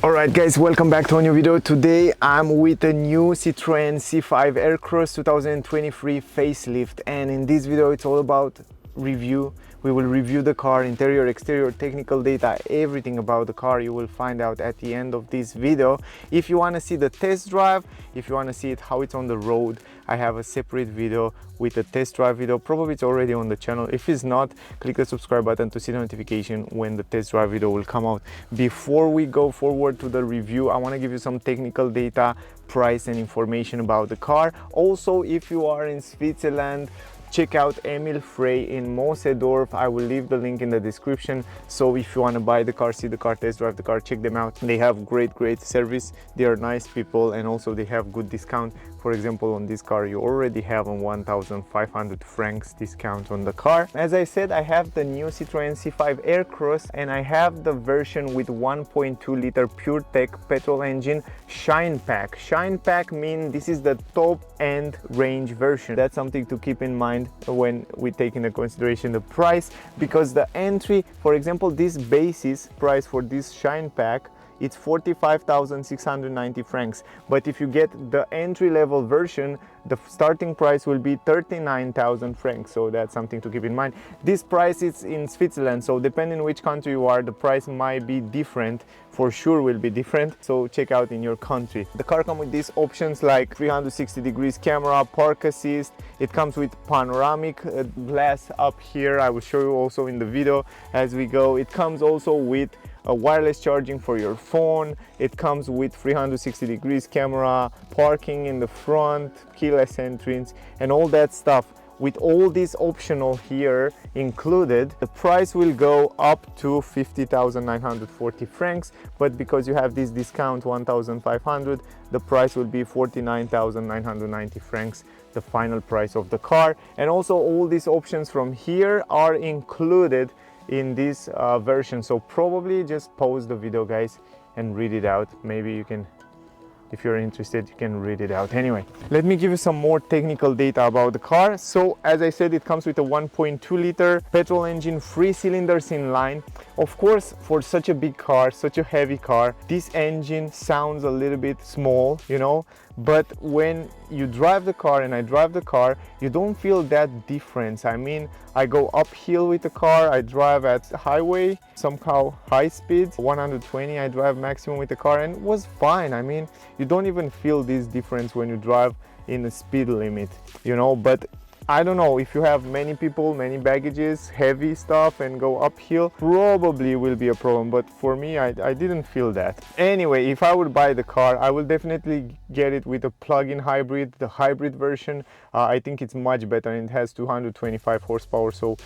Alright guys, welcome back to a new video. Today I'm with a new Citroen C5 Aircross 2023 facelift, and in this video it's all about review. We will review the car, interior, exterior, technical data, everything about the car you will find out at the end of this video. If you want to see the test drive, if you want to see it how it's on the road, I have a separate video with a test drive video. Probably it's already on the channel. If it's not, click the subscribe button to see the notification when the test drive video will come out. Before we go forward to the review, I want to give you some technical data, price and information about the car. Also, if you are in Switzerland, check out Emil Frey in Moosseedorf. I will leave the link in the description. So if you want to buy the car, see the car, test drive the car, check them out. They have great service. They are nice people, and also they have good discount. For example, on this car you already have a 1,500 francs discount on the car. As I said, I have the new Citroen C5 Aircross, and I have the version with 1.2 liter PureTech petrol engine Shine Pack. Shine Pack means this is the top end range version. That's something to keep in mind when we take into consideration the price, because the entry, for example, this basis price for this Shine Pack, it's 45,690 francs, but if you get the entry-level version, the starting price will be 39,000 francs. So that's something to keep in mind. This price is in Switzerland, so depending which country you are, the price might be different. For sure will be different, so check out in your country. The car comes with these options like 360 degrees camera, park assist. It comes with panoramic glass up here. I will show you also in the video as we go. It comes also with a wireless charging for your phone. It comes with 360 degrees camera, parking in the front, keyless entrance, and all that stuff. With all these optional here included, the price will go up to 50,940 francs, but because you have this discount 1,500, the price will be 49,990 francs, the final price of the car. And also all these options from here are included in this version. So probably just pause the video, guys, and read it out. Maybe you can, if you're interested, you can read it out. Anyway, let me give you some more technical data about the car. So as I said, it comes with a 1.2 liter petrol engine, 3 cylinders in line. Of course, for such a big car, such a heavy car, this engine sounds a little bit small, you know, but when you drive the car, and I drive the car, you don't feel that difference. I mean, I go uphill with the car, I drive at highway, somehow high speeds, 120 I drive maximum with the car, and it was fine. I mean, you don't even feel this difference when you drive in the speed limit, you know. But I don't know, if you have many people, many baggages, heavy stuff, and go uphill, probably will be a problem. But for me, I didn't feel that. Anyway, if I would buy the car, I will definitely get it with a plug-in hybrid, the hybrid version. I think it's much better, and it has 225 horsepower, so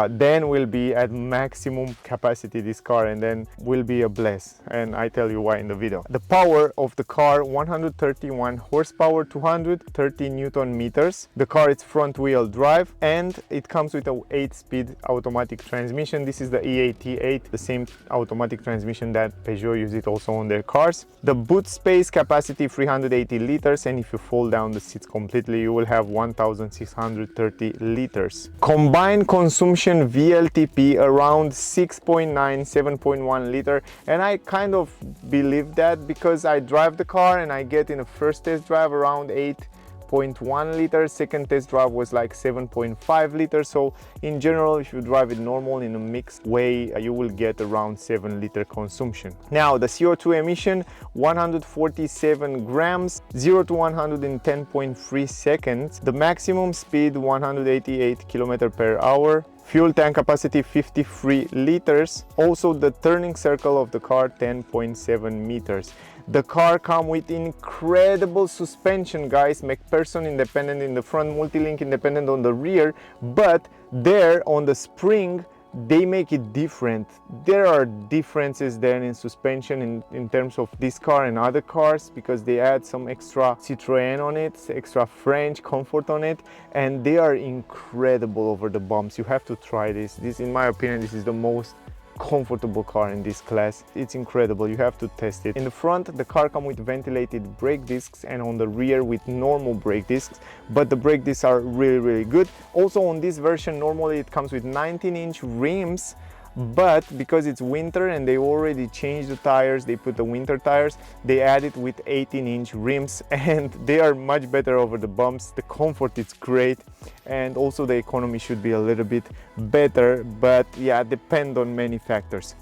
then will be at maximum capacity this car, and then will be a bless, and I tell you why in the video. The power of the car, 131 horsepower, 230 newton meters. The car is front wheel drive, and it comes with a 8-speed automatic transmission. This is the EAT8, the same automatic transmission that Peugeot uses also on their cars. The boot space capacity 380 liters, and if you fold down the seats completely, you will have 1,630 liters. Combined consumption VLTP around 6.9, 7.1 liter, and I kind of believe that because I drive the car and I get in a first test drive around 8.1 liters, second test drive was like 7.5 liters. So in general, if you drive it normal in a mixed way, you will get around 7 liter consumption. Now the CO2 emission, 147 grams, 0 to 100 in 10.3 seconds. The maximum speed 188 kilometers per hour. Fuel tank capacity 53 liters. Also the turning circle of the car 10.7 meters. The car comes with incredible suspension, guys. McPherson independent in the front, multi-link independent on the rear, but there on the spring they make it different. There are differences there in suspension in terms of this car and other cars, because they add some extra Citroen on it, extra French comfort on it, and they are incredible over the bumps. You have to try this. In my opinion, this is the most comfortable car in this class. It's incredible. You have to test it. In the front, the car comes with ventilated brake discs, and on the rear with normal brake discs, but the brake discs are really good. Also on this version, normally it comes with 19-inch rims. but because it's winter and they already changed the tires, they put the winter tires, they added with 18-inch rims, and they are much better over the bumps. The comfort is great, and also the economy should be a little bit better, but yeah, depend on many factors.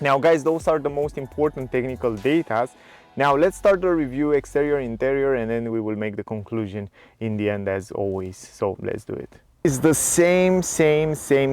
Now guys, those are the most important technical data. Now let's start the review, exterior, interior, and then we will make the conclusion in the end as always. So let's do it. It's the same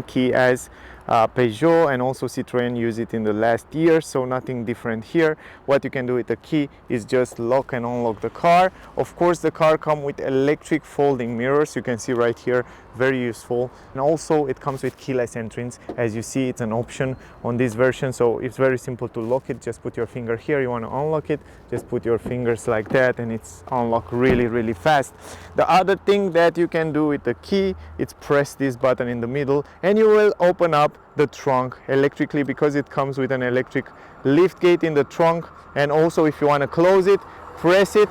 key as Peugeot, and also Citroen use it in the last year, so nothing different here. What you can do with the key is just lock and unlock the car. Of course, the car comes with electric folding mirrors, you can see right here, very useful. And also it comes with keyless entrance. As you see, it's an option on this version, so it's very simple to lock it. Just put your finger here. You want to unlock it, just put your fingers like that, and it's unlocked really fast. The other thing that you can do with the key, it's press this button in the middle and you will open up the trunk electrically, because it comes with an electric lift gate in the trunk. And also if you want to close it, press it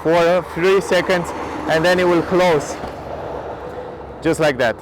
for 3 seconds and then it will close, just like that.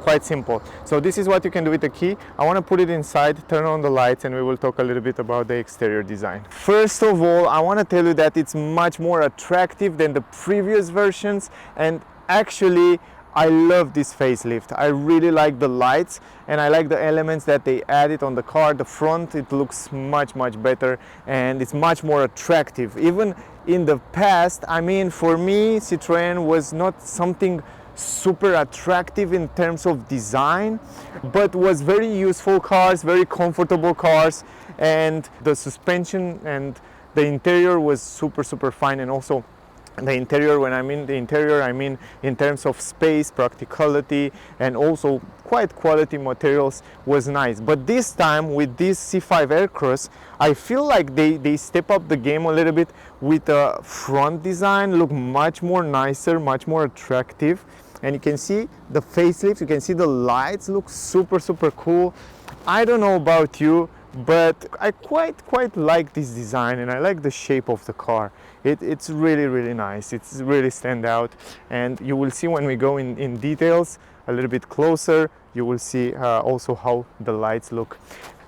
Quite simple. So this is what you can do with the key. I want to put it inside, turn on the lights, and we will talk a little bit about the exterior design. First of all, I want to tell you that it's much more attractive than the previous versions, and actually I love this facelift. I really like the lights and I like the elements that they added on the car. The front, it looks much better and it's much more attractive. Even in the past, I mean, for me, Citroen was not something super attractive in terms of design, but was very useful cars, very comfortable cars, and the suspension and the interior was super fine. And also the interior, when I mean the interior, I mean in terms of space, practicality, and also quite quality materials was nice. But this time with this C5 Aircross, I feel like they step up the game a little bit with the front design, look much more nicer, much more attractive. And you can see the facelift, you can see the lights look super cool. I don't know about you, but I quite like this design, and I like the shape of the car. It's really nice. It's really stand out, and you will see when we go in details a little bit closer, you will see also how the lights look.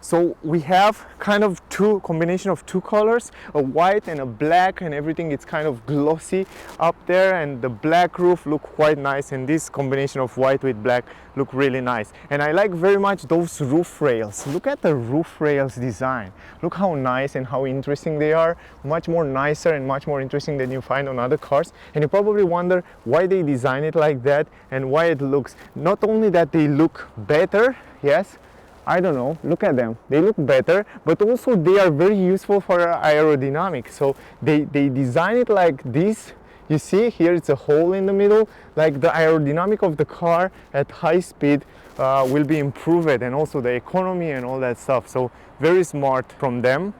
So we have kind of combination of two colors, a white and a black, and everything it's kind of glossy up there, and the black roof look quite nice, and this combination of white with black look really nice. And I like very much those roof rails. Look at the roof rails design. Look how nice and how interesting they are. Much more nicer and much more interesting than you find on other cars. And you probably wonder why they design it like that and why it looks, not only that they look better, yes, I don't know, look at them, they look better, but also they are very useful for aerodynamics. So they design it like this. You see here it's a hole in the middle, like the aerodynamic of the car at high speed will be improved, and also the economy and all that stuff. So very smart from them.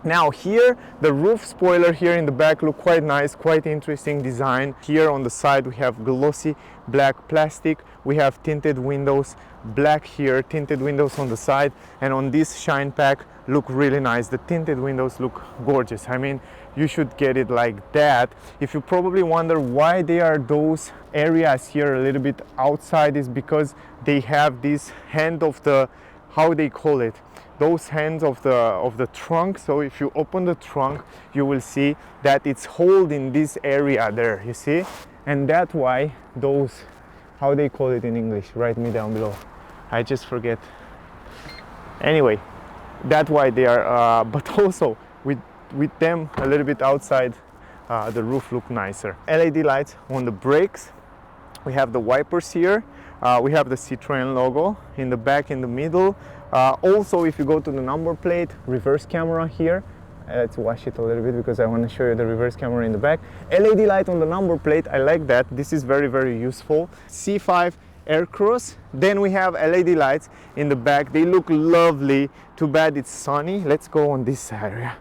Now here, the roof spoiler here in the back look quite nice, quite interesting design. Here on the side we have glossy black plastic, we have tinted windows, black here, tinted windows on the side, and on this shine pack look really nice. The tinted windows look gorgeous. I mean, you should get it like that. If you probably wonder why there are those areas here a little bit outside, is because they have this hand of the, how they call it, those hands of the trunk. So if you open the trunk, you will see that it's hold in this area there, you see, and that's why those, how they call it in English, write me down below, I just forget. Anyway, that's why they are but also with them a little bit outside, the roof look nicer. LED lights on the brakes, we have the wipers here, we have the Citroen logo in the back, in the middle. Also, if you go to the number plate, reverse camera here, let's wash it a little bit because I want to show you the reverse camera in the back. LED light on the number plate, I like that. This is very useful. C5 Aircross. Then we have LED lights in the back. They look lovely. Too bad it's sunny. Let's go on this area.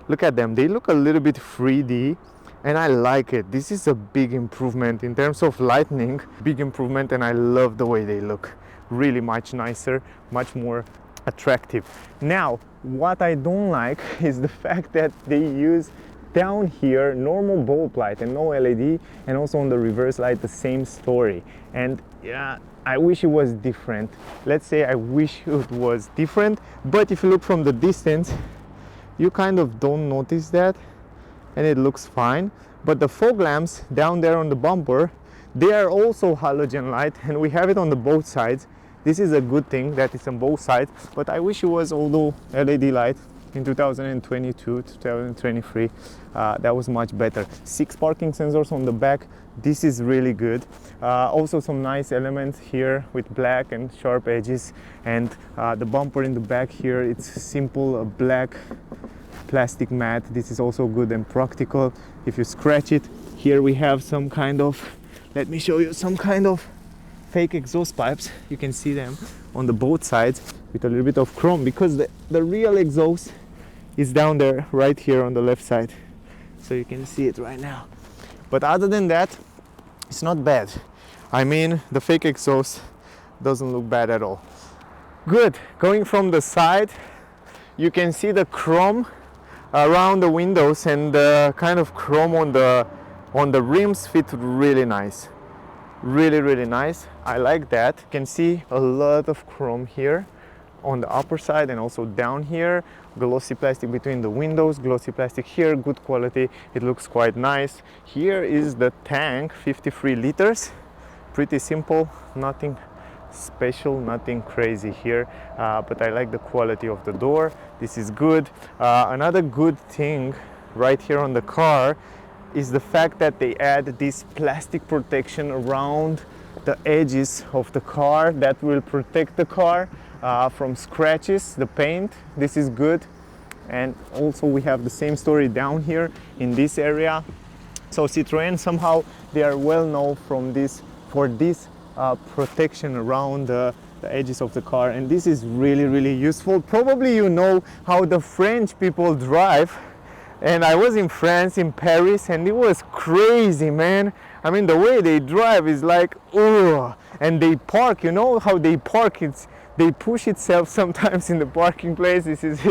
Look at them. They look a little bit 3D, and I like it. This is a big improvement in terms of lighting. Big improvement, and I love the way they look. Really much nicer, much more attractive. Now, what I don't like is the fact that they use down here, normal bulb light and no LED, and also on the reverse light, the same story. And yeah, I wish it was different. Let's say I wish it was different, but if you look from the distance, you kind of don't notice that, and it looks fine. But the fog lamps down there on the bumper, they are also halogen light, and we have it on the both sides. This is a good thing that it's on both sides, but I wish it was also LED light in 2022, 2023. That was much better. 6 parking sensors on the back. This is really good. Also some nice elements here with black and sharp edges, and the bumper in the back here, it's simple black plastic mat. This is also good and practical. If you scratch it, here we have some kind of, let me show you, some kind of fake exhaust pipes. You can see them on the both sides with a little bit of chrome, because the real exhaust is down there right here on the left side, so you can see it right now. But other than that, it's not bad. I mean, the fake exhaust doesn't look bad at all. Good. Going from the side, you can see the chrome around the windows, and the kind of chrome on the rims fit really nice. Really nice. I like that. You can see a lot of chrome here on the upper side and also down here. Glossy plastic between the windows, glossy plastic here, good quality. It looks quite nice. Here is the tank, 53 liters. Pretty simple, nothing special, nothing crazy here, but I like the quality of the door. This is good. Another good thing right here on the car is the fact that they add this plastic protection around the edges of the car that will protect the car from scratches, the paint. This is good. And also we have the same story down here in this area. So Citroen, somehow they are well known for this protection around the edges of the car, and this is really useful. Probably you know how the French people drive, and I was in France, in Paris, and it was crazy, man. I mean, the way they drive is like, oh, and they park, you know how they park, they push itself sometimes in the parking place. This is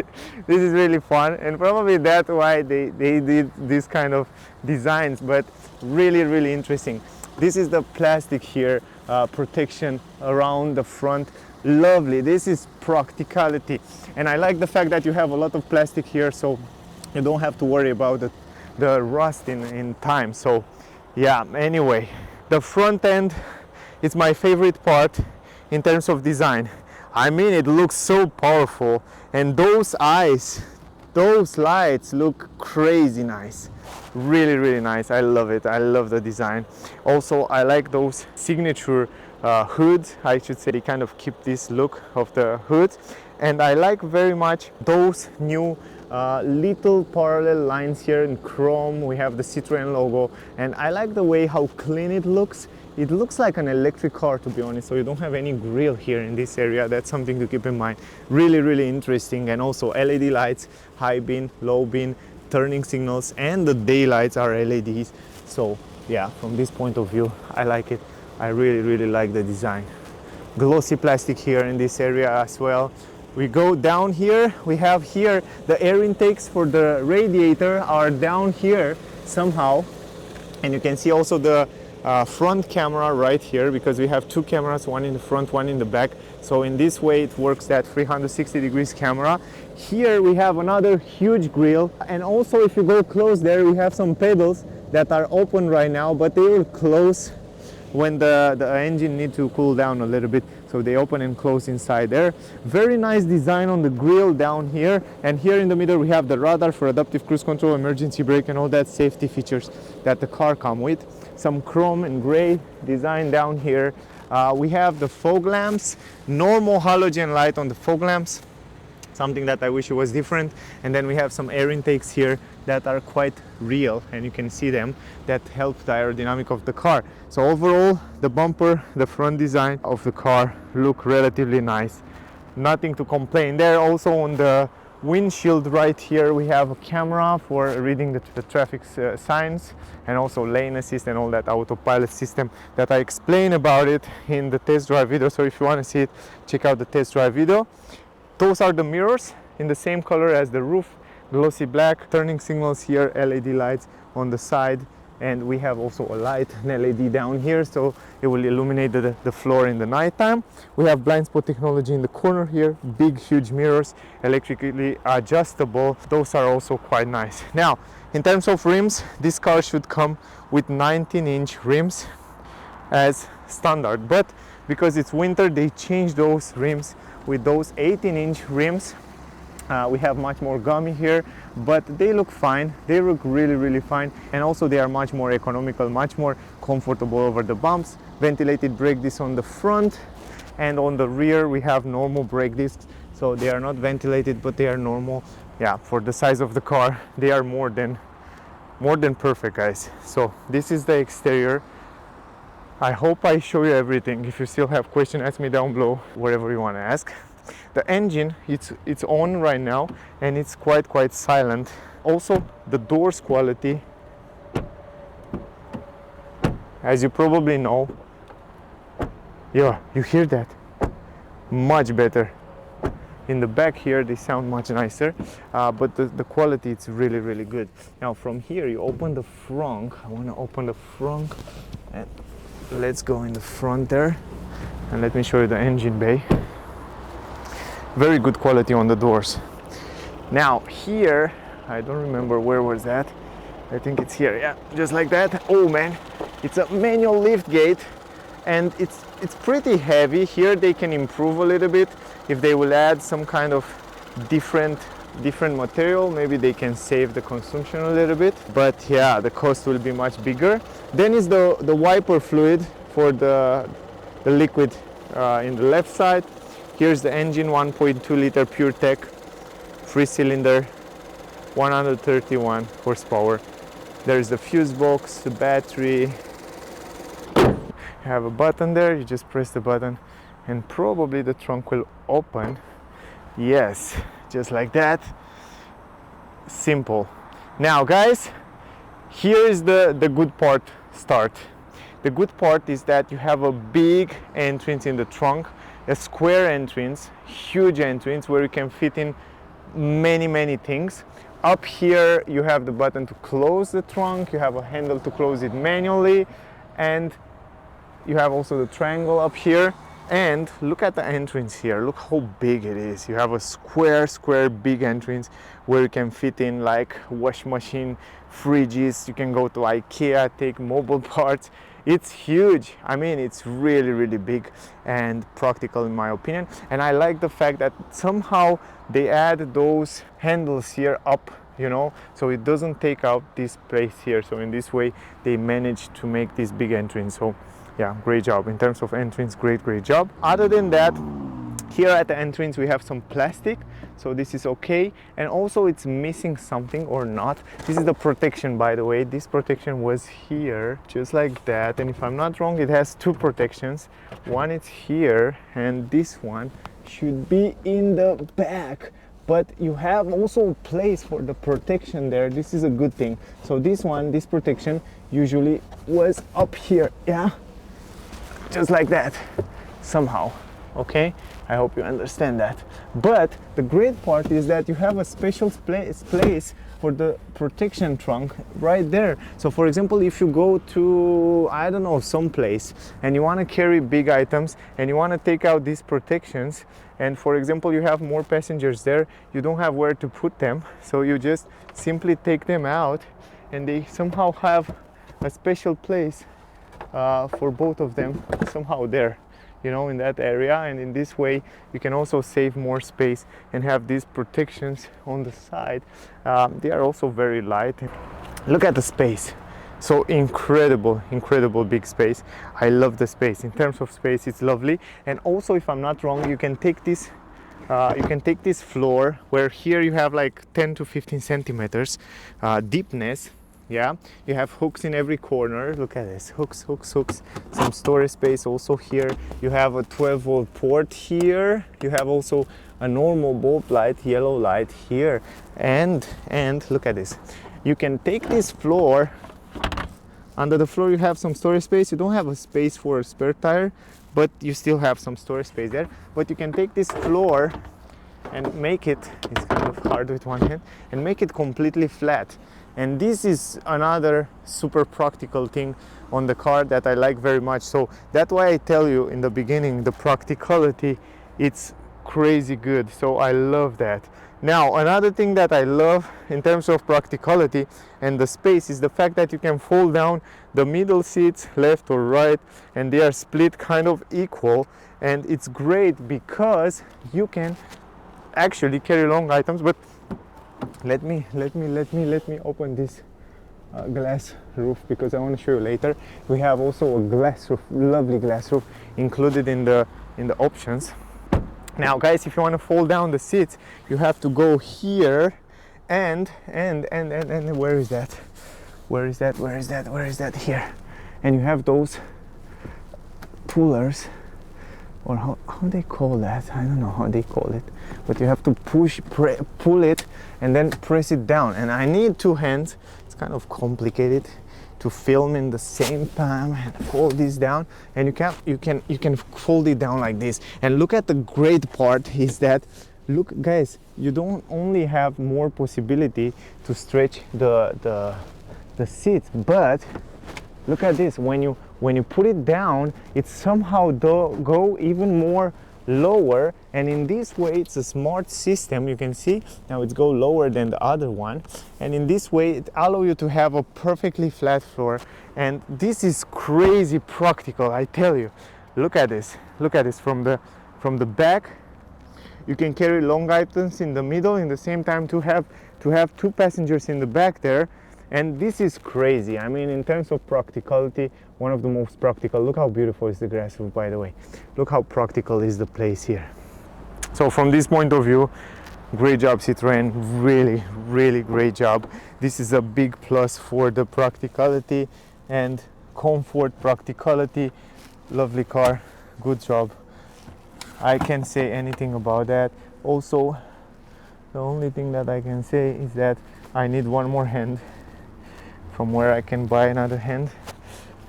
really fun, and probably that's why they did this kind of designs, but really interesting. This is the plastic here, protection around the front. Lovely. This is practicality, and I like the fact that you have a lot of plastic here, so you don't have to worry about the rust in time. So yeah, anyway, the front end is my favorite part in terms of design. I mean, it looks so powerful, and those eyes, those lights look crazy nice. Really nice. I love it. I love the design. Also, I like those signature hoods. I should say they kind of keep this look of the hood, and I like very much those new little parallel lines here in chrome. We have the Citroen logo, and I like the way how clean it looks. It looks like an electric car, to be honest, so you don't have any grille here in this area. That's something to keep in mind. Really interesting. And also LED lights, high beam, low beam, turning signals, and the daylights are LEDs. So yeah, from this point of view, I like it. I really like the design. Glossy plastic here in this area as well. We go down here, we have here the air intakes for the radiator are down here somehow, and you can see also the front camera right here, because we have 2 cameras, one in the front, one in the back. So in this way it works, that 360 degrees camera. Here we have another huge grille, and also if you go close there, we have some pedals that are open right now, but they will close when the engine needs to cool down a little bit. So they open and close inside there. Very nice design on the grille down here, and here in the middle we have the radar for adaptive cruise control, emergency brake, and all that safety features that the car come with. Some chrome and gray design down here. We have the fog lamps, normal halogen light on the fog lamps, something that I wish it was different. And then we have some air intakes here that are quite real, and you can see them, that help the aerodynamic of the car. So overall, the bumper, the front design of the car look relatively nice. Nothing to complain there. Also on the windshield right here, we have a camera for reading the traffic signs, and also lane assist and all that autopilot system that I explain about it in the test drive video. So if you want to see it, check out the test drive video. Those are the mirrors in the same color as the roof. glossy black. Turning signals here, LED lights on the side, and we have also a light, an LED down here, so it will illuminate the floor in the nighttime. We have blind spot technology in the corner here, big huge mirrors, electrically adjustable. Those are also quite nice. Now in terms of rims, this car should come with 19-inch rims as standard, but because it's winter they changed those rims with those 18-inch rims. We have much more gummy here, but they look fine. They look really fine, and also they are much more economical, much more comfortable over the bumps. Ventilated brake discs on the front, and on the rear we have normal brake discs, so they are not ventilated but they are normal. Yeah, for the size of the car they are more than perfect, guys. So this is the exterior. I hope I show you everything. If you still have questions, ask me down below, whatever you want to ask. The engine, it's on right now, and it's quite silent. Also the doors quality, as you probably know, yeah, you hear that, much better. In the back here they sound much nicer, but the quality, it's really good. Now from here you open the front. I want to open the front, and let's go in the front there, and let me show you the engine bay. Very good quality on the doors. Now here, I don't remember where was that. I think it's here. Yeah, just like that. Oh man, it's a manual lift gate, and it's pretty heavy. Here they can improve a little bit. If they will add some kind of different material, maybe they can save the consumption a little bit, but yeah, the cost will be much bigger. Then is the wiper fluid for the liquid in the left side. Here's the engine, 1.2 liter pure tech, 3-cylinder, 131 horsepower. There's the fuse box, the battery. You have a button there, you just press the button and probably the trunk will open. Yes, just like that. Simple. Now guys, here is the good part start. The good part is that you have a big entrance in the trunk, a square entrance, huge entrance where you can fit in many things. Up here you have the button to close the trunk, you have a handle to close it manually, and you have also the triangle up here. And look at the entrance here, look how big it is. You have a square big entrance where you can fit in like wash machine, fridges. You can go to IKEA, take mobile parts. It's huge. I mean, it's really big and practical in my opinion. And I like the fact that somehow they add those handles here up, you know, so it doesn't take out this place here. So in this way they managed to make this big entrance. So yeah, great job in terms of entrance. Great job. Other than that, here at the entrance we have some plastic, so this is okay. And also it's missing something or not. This is the protection, by the way. This protection was here just like that, and if I'm not wrong it has two protections. One is here and this one should be in the back, but you have also a place for the protection there. This is a good thing. So this protection usually was up here, yeah, just like that somehow. Okay, I hope you understand that. But the great part is that you have a special place for the protection trunk right there. So for example, if you go to, I don't know, some place and you want to carry big items and you want to take out these protections, and for example you have more passengers there, you don't have where to put them, so you just simply take them out and they somehow have a special place for both of them somehow there, you know, in that area. And in this way you can also save more space and have these protections on the side. They are also very light. Look at the space, so incredible big space. I love the space. In terms of space, it's lovely. And also, if I'm not wrong, you can take this floor where here you have like 10 to 15 centimeters deepness. Yeah, you have hooks in every corner. Look at this, hooks. Some storage space also here. You have a 12-volt port here. You have also a normal bulb light, yellow light here. And look at this. You can take this floor. Under the floor you have some storage space. You don't have a space for a spare tire, but you still have some storage space there. But you can take this floor and make it, it's kind of hard with one hand, and make it completely flat. And this is another super practical thing on the car that I like very much. So that's why I tell you in the beginning, the practicality, it's crazy good. So I love that. Now, another thing that I love in terms of practicality and the space is the fact that you can fold down the middle seats left or right, and they are split kind of equal. And it's great because you can actually carry long items. But let me open this glass roof, because I want to show you later. We have also a glass roof, lovely glass roof included in the options. Now guys, if you want to fold down the seats, you have to go here and where is that here, and you have those pullers, or how they call that, I don't know how they call it, but you have to pull it and then press it down. And I need two hands. It's kind of complicated to film in the same time and fold this down, and you can fold it down like this. And look at the great part is that, look guys, you don't only have more possibility to stretch the seats, but look at this, when you put it down, it somehow go even more lower, and in this way it's a smart system. You can see now it's go lower than the other one, and in this way it allows you to have a perfectly flat floor. And this is crazy practical, I tell you. Look at this from the back. You can carry long items in the middle, in the same time to have two passengers in the back there. And this is crazy. I mean, in terms of practicality, one of the most practical. Look how beautiful is the grass roof, by the way. Look how practical is the place here. So from this point of view, great job Citroen, really great job. This is a big plus for the practicality and comfort. Practicality, lovely car, good job. I can't say anything about that. Also, the only thing that I can say is that I need one more hand. From where I can buy another hand,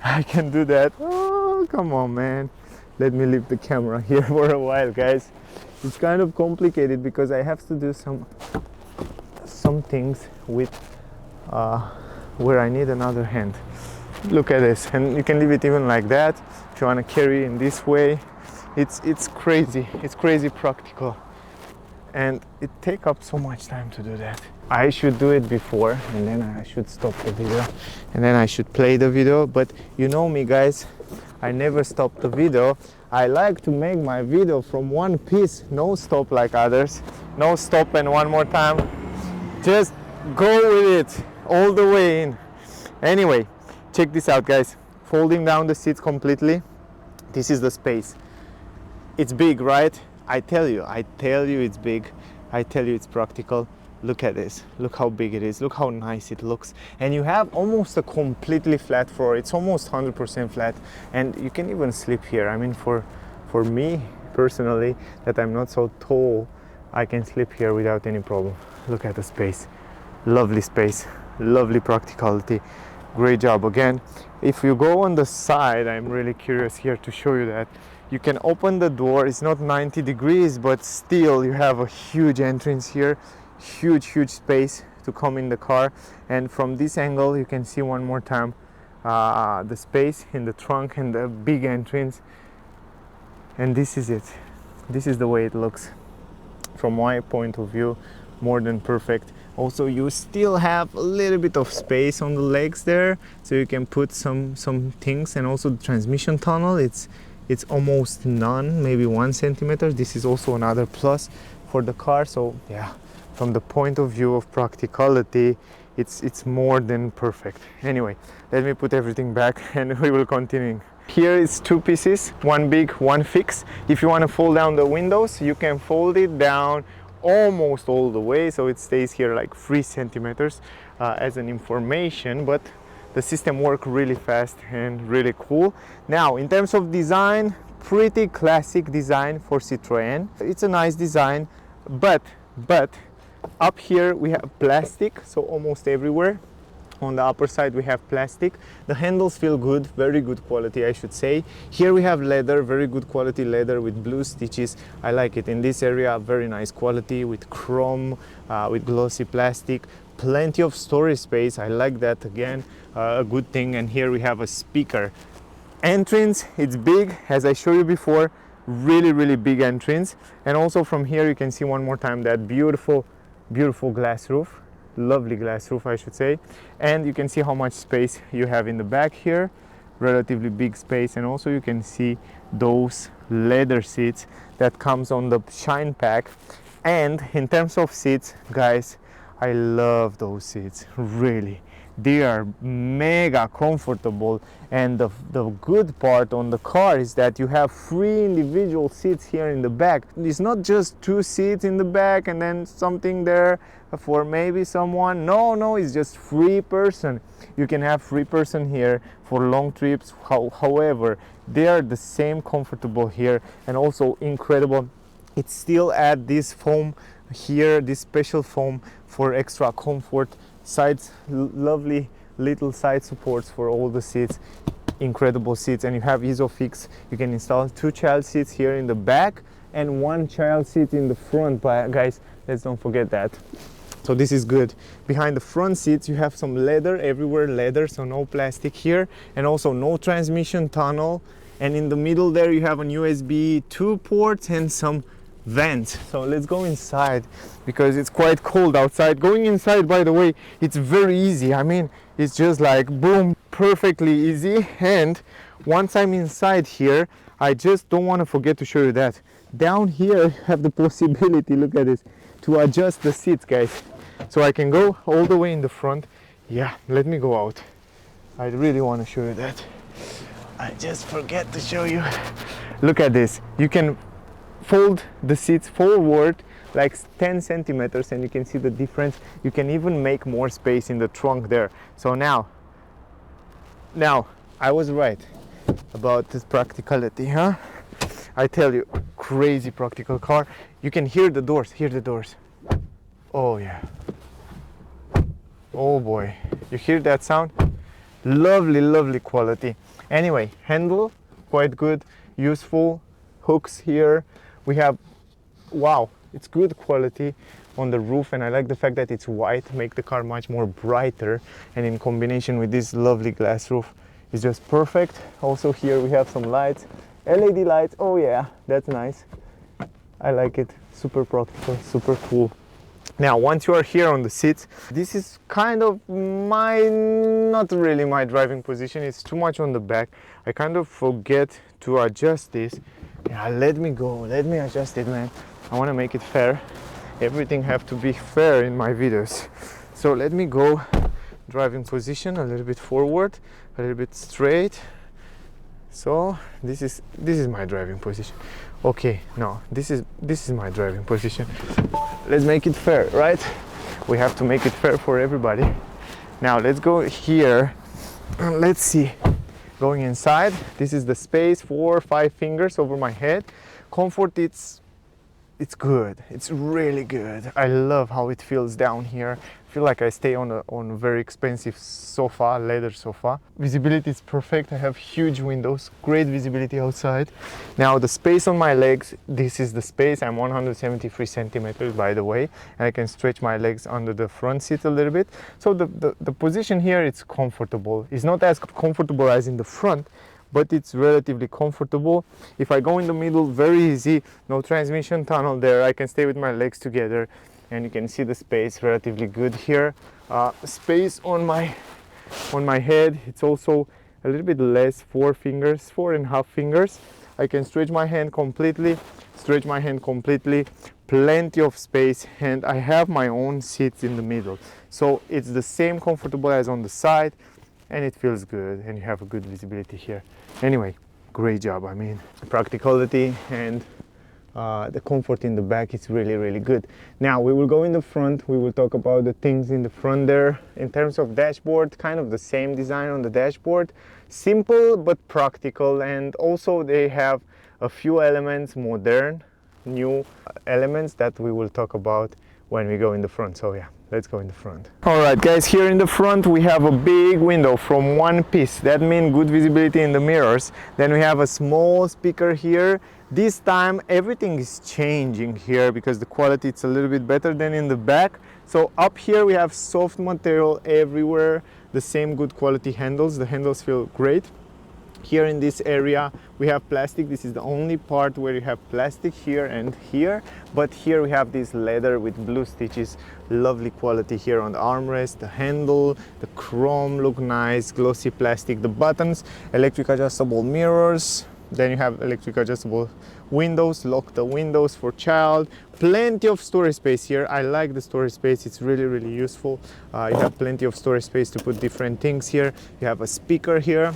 I can do that. Oh, come on, man. Let me leave the camera here for a while, guys. It's kind of complicated because I have to do some things with where I need another hand. Look at this, and you can leave it even like that if you want to carry in this way. It's crazy. It's crazy practical, and it takes up so much time to do that. I should do it before, and then I should stop the video, and then I should play the video. But you know me, guys, I never stop the video. I like to make my video from one piece, no stop like others. No stop and one more time. Just go with it all the way in. Anyway, check this out, guys. Folding down the seats completely. This is the space. It's big, right? I tell you it's big. I tell you it's practical. Look at this. Look how big it is. Look how nice it looks. And you have almost a completely flat floor. It's almost 100% flat. And you can even sleep here. I mean, for me personally, that I'm not so tall, I can sleep here without any problem. Look at the space. Lovely space. Lovely practicality. Great job again. If you go on the side, I'm really curious here to show you that. You can open the door. It's not 90 degrees, but still you have a huge entrance here. Huge space to come in the car. And from this angle you can see one more time the space in the trunk and the big entrance. And this is it. This is the way it looks from my point of view. More than perfect. Also, you still have a little bit of space on the legs there, so you can put some things. And also the transmission tunnel, it's almost none, maybe 1 centimeter. This is also another plus for the car. So yeah, from the point of view of practicality, it's more than perfect. Anyway, let me put everything back and we will continue. Here is two pieces, one big, one fixed. If you want to fold down the windows, you can fold it down almost all the way, so it stays here like 3 centimeters as an information. But the system works really fast and really cool. Now, in terms of design, pretty classic design for Citroen. It's a nice design, but up here we have plastic, so almost everywhere. On the upper side we have plastic. The handles feel good, very good quality, I should say. Here we have leather, very good quality leather with blue stitches. I like it. In this area, very nice quality with chrome, with glossy plastic. Plenty of storage space, I like that again, a good thing. And here we have a speaker. Entrance, it's big, as I showed you before, really big entrance. And also from here you can see one more time that beautiful glass roof, lovely glass roof, I should say. And you can see how much space you have in the back here, relatively big space. And also you can see those leather seats that comes on the Shine Pack. And in terms of seats, guys, I love those seats, really. They are mega comfortable, and the good part on the car is that you have 3 individual seats here in the back. It's not just 2 seats in the back and then something there for maybe someone. No, it's just 3 person. You can have 3 person here for long trips. However, they are the same comfortable here, and also incredible. It still add this foam here, this special foam for extra comfort. Sides, lovely little side supports for all the seats, incredible seats. And you have Isofix. You can install 2 child seats here in the back and 1 child seat in the front, but guys, let's don't forget that. So this is good. Behind the front seats you have some leather, everywhere leather, so no plastic here, and also no transmission tunnel. And in the middle there you have an USB 2 ports and some vent. So let's go inside because it's quite cold outside. Going inside, by the way, it's very easy. I mean, it's just like boom, perfectly easy. And once I'm inside here, I just don't want to forget to show you that down here you have the possibility, look at this, to adjust the seats, guys. So I can go all the way in the front. Yeah, let me go out. I really want to show you that. I just forget to show you. Look at this. You can fold the seats forward like 10 centimeters and you can see the difference. You can even make more space in the trunk there. So now I was right about this practicality, huh? I tell you, crazy practical car. You can hear the doors, Oh yeah, oh boy, you hear that sound? Lovely quality. Anyway, handle quite good, useful. Hooks here. We have, wow, it's good quality on the roof, and I like the fact that it's white, make the car much more brighter, and in combination with this lovely glass roof is just perfect. Also here we have some lights, LED lights. Oh yeah, that's nice. I like it. Super practical, super cool. Now once you are here on the seats, this is kind of not really my driving position. It's too much on the back. I kind of forget to adjust this. Yeah, let me adjust it, man. I want to make it fair. Everything have to be fair in my videos. So let me go driving position, a little bit forward, a little bit straight. So this is my driving position. Okay, no, this is my driving position. Let's make it fair, right? We have to make it fair for everybody. Now let's go here. Let's see. Going inside, this is the space, 4 or 5 fingers over my head. Comfort, it's good. It's really good. I love how it feels down here. I feel like I stay on a very expensive sofa, leather sofa. Visibility is perfect. I have huge windows, great visibility outside. Now the space on my legs, this is the space. I'm 173 centimeters, by the way, and I can stretch my legs under the front seat a little bit. So the position here, it's comfortable. It's not as comfortable as in the front, but it's relatively comfortable. If I go in the middle, very easy, no transmission tunnel there. I can stay with my legs together, and you can see the space relatively good here. Space on my head, it's also a little bit less, 4 fingers, 4.5 fingers. I can stretch my hand completely, plenty of space, and I have my own seats in the middle. So it's the same comfortable as on the side, and it feels good, and you have a good visibility here. Anyway, great job. I mean, practicality and the comfort in the back is really good. Now we will go in the front. We will talk about the things in the front there. In terms of dashboard, kind of the same design on the dashboard, simple but practical, and also they have a few elements, modern, new elements that we will talk about when we go in the front. So yeah, let's go in the front. All right guys, here in the front we have a big window from one piece. That means good visibility in the mirrors. Then we have a small speaker here. This time everything is changing here because the quality is a little bit better than in the back. So up here we have soft material everywhere, the same good quality handles. The handles feel great. Here in this area we have plastic. This is the only part where you have plastic, here and here, but here we have this leather with blue stitches. Lovely quality here on the armrest. The handle, the chrome look nice, glossy plastic. The buttons, electric adjustable mirrors. Then you have electric adjustable windows, lock the windows for child. Plenty of storage space here. I like the storage space, it's really useful. You have plenty of storage space to put different things here. You have a speaker here.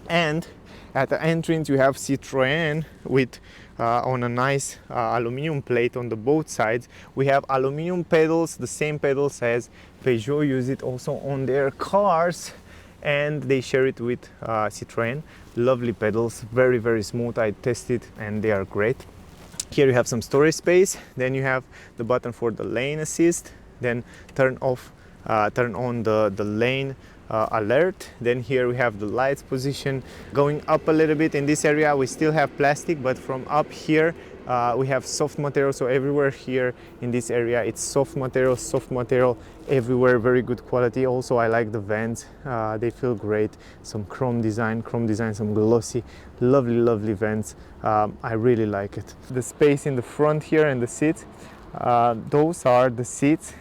And at the entrance you have Citroen with on a nice aluminum plate on the both sides. We have aluminum pedals, the same pedals as Peugeot use it also on their cars, and they share it with Citroen. Lovely pedals, very smooth. I tested and they are great. Here you have some storage space. Then you have the button for the lane assist, then turn on the lane alert. Then here we have the lights position. Going up a little bit in this area we still have plastic, but from up here we have soft material. So everywhere here in this area it's soft material everywhere, very good quality. Also I like the vents, they feel great. Some chrome design, some glossy, lovely vents. I really like it. The space in the front here and the seats, those are the seats,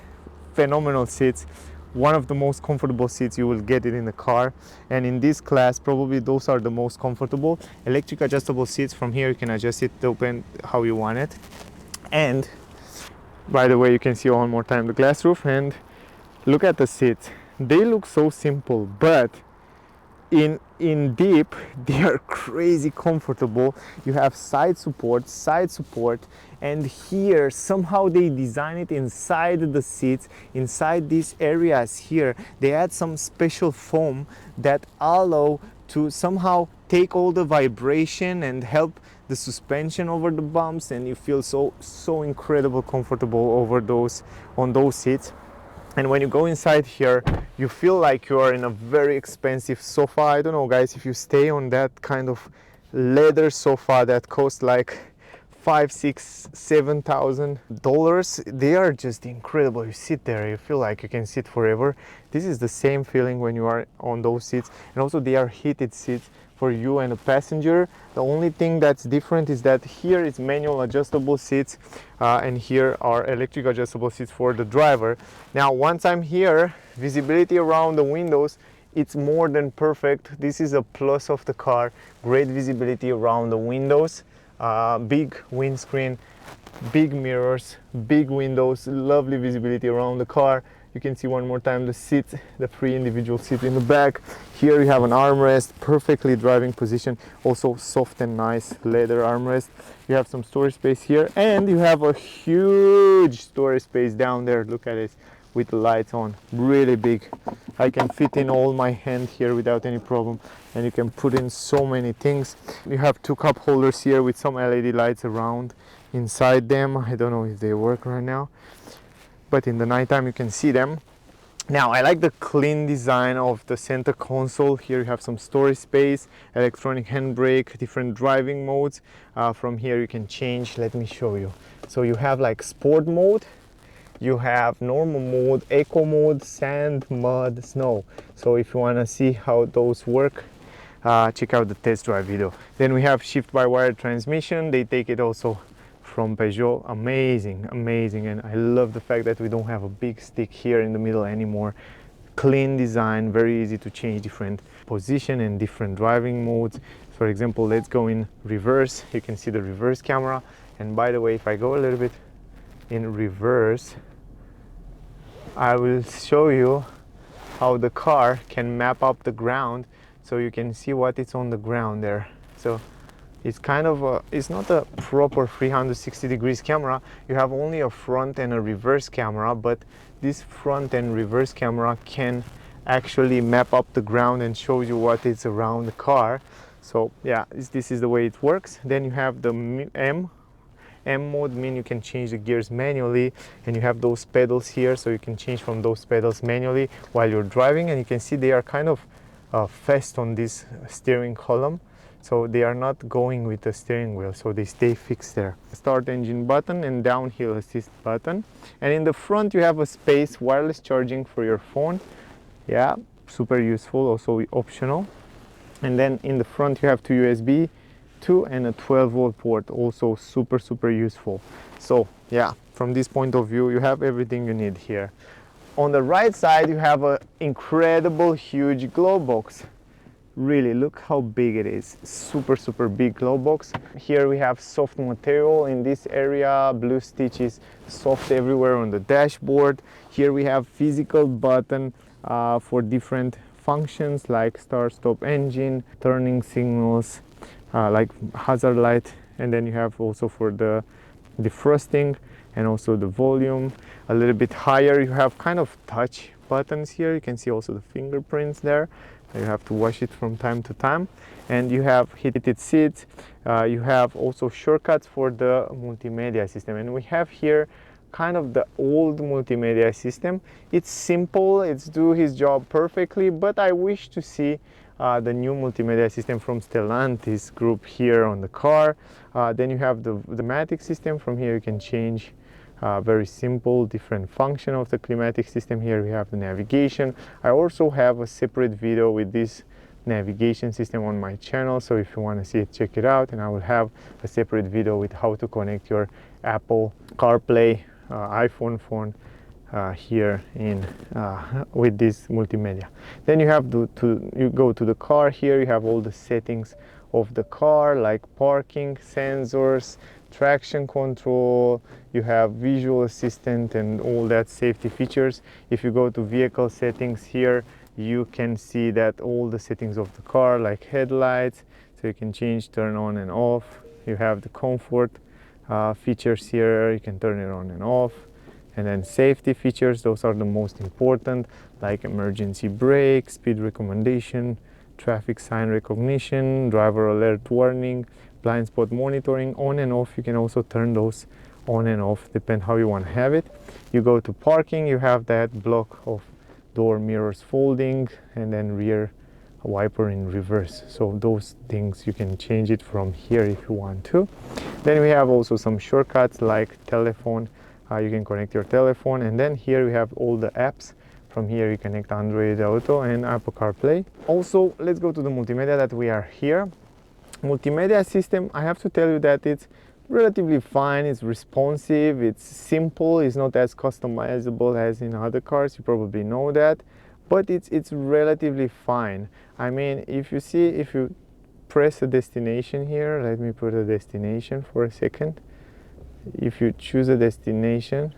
phenomenal seats. One of the most comfortable seats you will get it in the car, and in this class probably those are the most comfortable. Electric adjustable seats. From here you can adjust it to open how you want it. And by the way, you can see one more time the glass roof, and look at the seats. They look so simple, but in deep they are crazy comfortable. You have side support, and here somehow they design it inside the seats, inside these areas here they add some special foam that allow to somehow take all the vibration and help the suspension over the bumps, and you feel so incredible comfortable over on those seats. And when you go inside here, you feel like you are in a very expensive sofa. I don't know guys, if you stay on that kind of leather sofa that costs like $5,000, $6,000, $7,000, they are just incredible. You sit there, you feel like you can sit forever. This is the same feeling when you are on those seats. And also they are heated seats for you and a passenger. The only thing that's different is that here is manual adjustable seats, and here are electric adjustable seats for the driver. Now once I'm here, visibility around the windows, it's more than perfect. This is a plus of the car. Great visibility around the windows, big windscreen, big mirrors, big windows, lovely visibility around the car. You can see one more time the seats, the 3 individual seats in the back. Here you have an armrest, perfectly driving position, also soft and nice leather armrest. You have some storage space here, and you have a huge storage space down there. Look at it, with the lights on, really big. I can fit in all my hand here without any problem, and you can put in so many things. You have 2 cup holders here with some LED lights around inside them. I don't know if they work right now, but in the nighttime you can see them. Now I like the clean design of the center console. Here you have some storage space, electronic handbrake, different driving modes. From here you can change, let me show you. So you have like sport mode, you have normal mode, eco mode, sand, mud, snow. So if you want to see how those work, check out the test drive video. Then we have shift-by-wire transmission. They take it also from Peugeot. Amazing, and I love the fact that we don't have a big stick here in the middle anymore. Clean design, very easy to change different position and different driving modes. For example, let's go in reverse. You can see the reverse camera, and by the way, if I go a little bit in reverse, I will show you how the car can map up the ground, so you can see what is on the ground there. So it's kind of it's not a proper 360 degrees camera. You have only a front and a reverse camera, but this front and reverse camera can actually map up the ground and show you what is around the car. So yeah, this is the way it works. Then you have the M M mode means you can change the gears manually, and you have those pedals here, so you can change from those pedals manually while you're driving. And you can see they are kind of fast on this steering column, so they are not going with the steering wheel, so they stay fixed there. Start engine button and downhill assist button. And in the front you have a space, wireless charging for your phone. Yeah, super useful, also optional. And then in the front you have two USB 2 and a 12-volt port, also super useful. So yeah, from this point of view you have everything you need here. On the right side you have an incredible huge glove box. Really, look how big it is. Super big glove box. Here we have soft material in this area, blue stitches, soft everywhere on the dashboard. Here we have physical button for different functions like start stop engine, turning signals, like hazard light, and then you have also for the defrosting and also the volume. A little bit higher you have kind of touch buttons here. You can see also the fingerprints there. You have to wash it from time to time. And you have heated seats. You have also shortcuts for the multimedia system, and we have here kind of the old multimedia system. It's simple, it's do his job perfectly, but I wish to see the new multimedia system from Stellantis group here on the car. Then you have the climatic system. From here you can change very simple different function of the climatic system. Here we have the navigation. I also have a separate video with this navigation system on my channel, so if you want to see it, check it out. And I will have a separate video with how to connect your Apple CarPlay iPhone phone here in with this multimedia. Then you have you go to the car. Here you have all the settings of the car, like parking sensors, traction control, you have visual assistant and all that safety features. If you go to vehicle settings here, you can see that all the settings of the car, like headlights, so you can change turn on and off. You have the comfort features here, you can turn it on and off. And then safety features, those are the most important, like emergency brake, speed recommendation, traffic sign recognition, driver alert warning, blind spot monitoring, on and off. You can also turn those on and off, depend how you want to have it. You go to parking, you have that block of door mirrors folding, and then rear wiper in reverse. So those things you can change it from here if you want to. Then we have also some shortcuts like telephone. You can connect your telephone, and then here we have all the apps. From here you connect Android Auto and Apple CarPlay. Also, let's go to the multimedia that we are here. Multimedia system, I have to tell you that it's relatively fine, it's responsive, it's simple, it's not as customizable as in other cars, you probably know that, but it's relatively fine. I mean, if you press a destination here, let me put a destination for a second. If you choose a destination,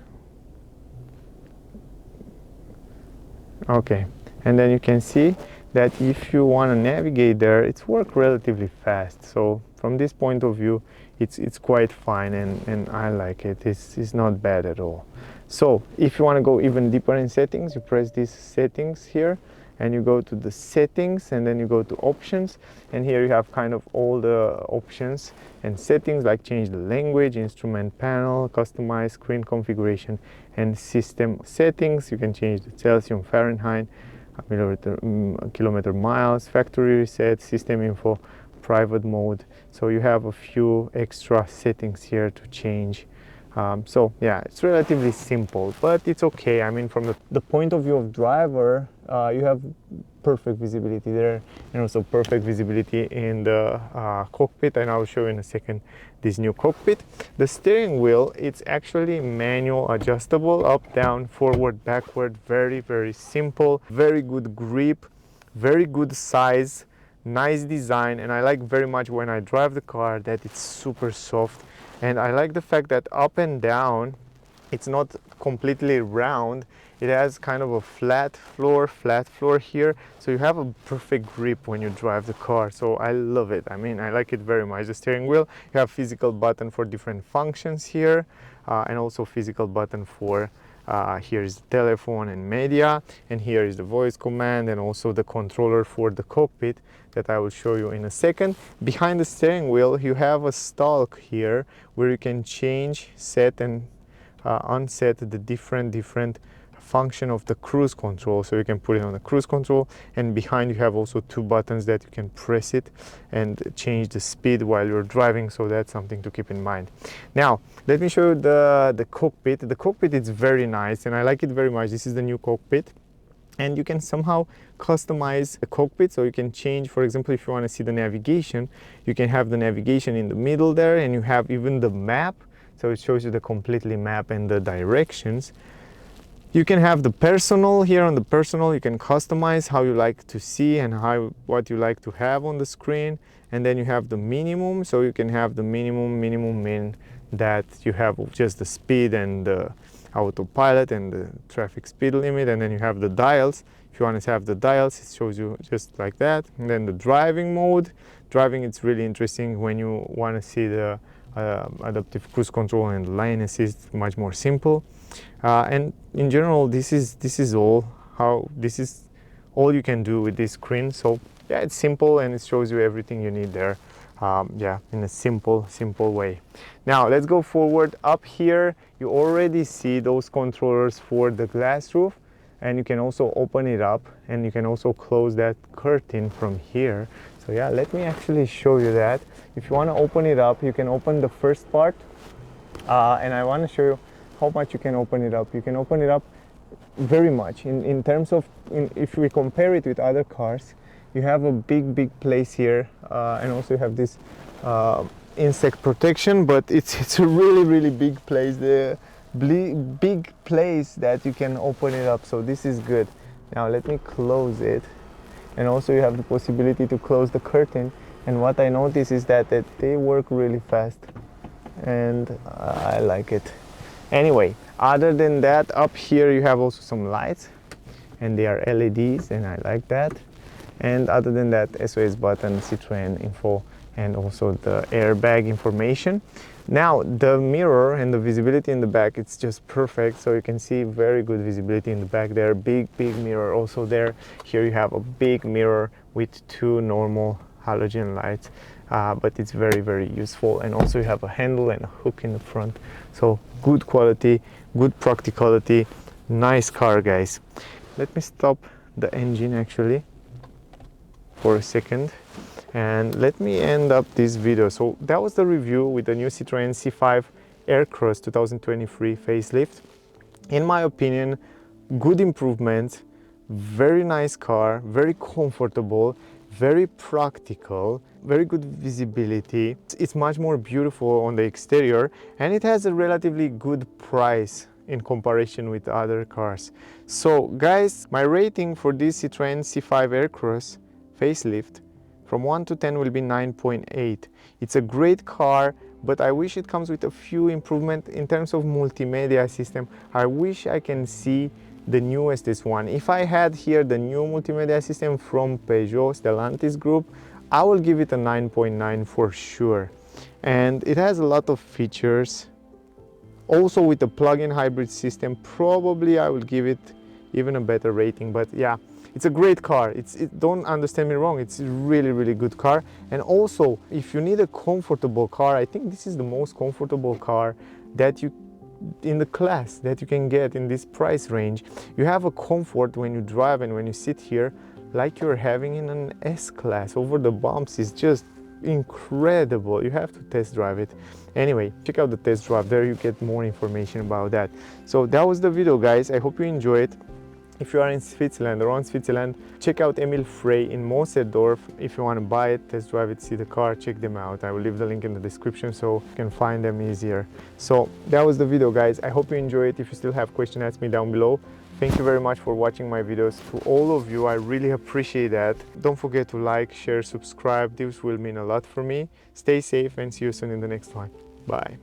okay, and then you can see that if you want to navigate there, it's work relatively fast. So from this point of view, it's quite fine, and I like it. It's not bad at all. So if you want to go even deeper in settings, you press these settings here, and you go to the settings, and then you go to options, and here you have kind of all the options and settings, like change the language, instrument panel, customize screen configuration, and system settings. You can change the Celsius, Fahrenheit, kilometer miles, factory reset, system info, private mode. So you have a few extra settings here to change. So yeah, it's relatively simple, but it's okay. I mean, from the point of view of driver, you have perfect visibility there, and also perfect visibility in the cockpit, and I'll show you in a second this new cockpit. The steering wheel, it's actually manual adjustable, up, down, forward, backward. Very simple, very good grip, very good size, nice design, and I like very much when I drive the car that it's super soft. And I like the fact that up and down, it's not completely round. It has kind of a flat floor here. So you have a perfect grip when you drive the car. So I love it. I mean, I like it very much. The steering wheel, you have physical button for different functions here, and also physical button for Here is the telephone and media, and here is the voice command and also the controller for the cockpit that I will show you in a second. Behind the steering wheel you have a stalk here where you can change, set and unset the different function of the cruise control. So you can put it on the cruise control, and behind you have also two buttons that you can press it and change the speed while you're driving, so that's something to keep in mind. Now let me show you the cockpit. The cockpit is very nice and I like it very much. This is the new cockpit, and you can somehow customize the cockpit, so you can change, for example, if you want to see the navigation, you can have the navigation in the middle there, and you have even the map, so it shows you the completely map and the directions. You can have the personal. Here on the personal you can customize how you like to see and what you like to have on the screen, and then you have the minimum, so you can have the minimum mean that you have just the speed and the autopilot and the traffic speed limit, and then you have the dials. If you want to have the dials, it shows you just like that. And then the driving mode. Driving, it's really interesting when you want to see the adaptive cruise control and lane assist, much more simple. And in general, this is all you can do with this screen. So yeah, it's simple and it shows you everything you need there. Yeah, in a simple way. Now let's go forward. Up here you already see those controllers for the glass roof, and you can also open it up and you can also close that curtain from here. So yeah, let me actually show you that. If you want to open it up, you can open the first part, and I want to show you how much you can open it up. You can open it up very much. In terms of, if we compare it with other cars, you have a big place here, and also you have this insect protection, but it's a really big place, the big place that you can open it up, so this is good. Now let me close it, and also you have the possibility to close the curtain, and what I notice is that they work really fast, and I like it. Anyway, other than that, up here you have also some lights, and they are LEDs, and I like that. And other than that, SOS button, Citroen info, and also the airbag information. Now the mirror and the visibility in the back, it's just perfect, so you can see very good visibility in the back there. Big mirror also there. Here you have a big mirror with two normal halogen lights, but it's very useful. And also you have a handle and a hook in the front, so good quality, good practicality, nice car, guys. Let me stop the engine actually for a second, and let me end up this video. So that was the review with the new Citroen C5 Aircross 2023 facelift. In my opinion, good improvements, very nice car, very comfortable, very practical, very good visibility. It's much more beautiful on the exterior, and it has a relatively good price in comparison with other cars. So guys, my rating for this Citroen C5 Aircross facelift from 1 to 10 will be 9.8. It's a great car, but I wish it comes with a few improvements in terms of multimedia system. I wish I can see the newest one. If I had here the new multimedia system from Peugeot Stellantis group, I will give it a 9.9 for sure. And it has a lot of features. Also with the plug-in hybrid system, probably I will give it even a better rating. But yeah, it's a great car. Don't understand me wrong, it's a really good car. And also, if you need a comfortable car, I think this is the most comfortable car that you in the class that you can get in this price range. You have a comfort when you drive and when you sit here like you're having in an S-Class. Over the bumps is just incredible. You have to test drive it. Anyway, check out the test drive, there you get more information about that. So that was the video, guys. I hope you enjoy it. If you are in Switzerland, around Switzerland, check out Emil Frey in Moosseedorf. If you want to buy it, test drive it, see the car, check them out. I will leave the link in the description so you can find them easier. So that was the video, guys. I hope you enjoy it. If you still have questions, ask me down below. Thank you very much for watching my videos. To all of you, I really appreciate that. Don't forget to like, share, subscribe. This will mean a lot for me. Stay safe and see you soon in the next one. Bye.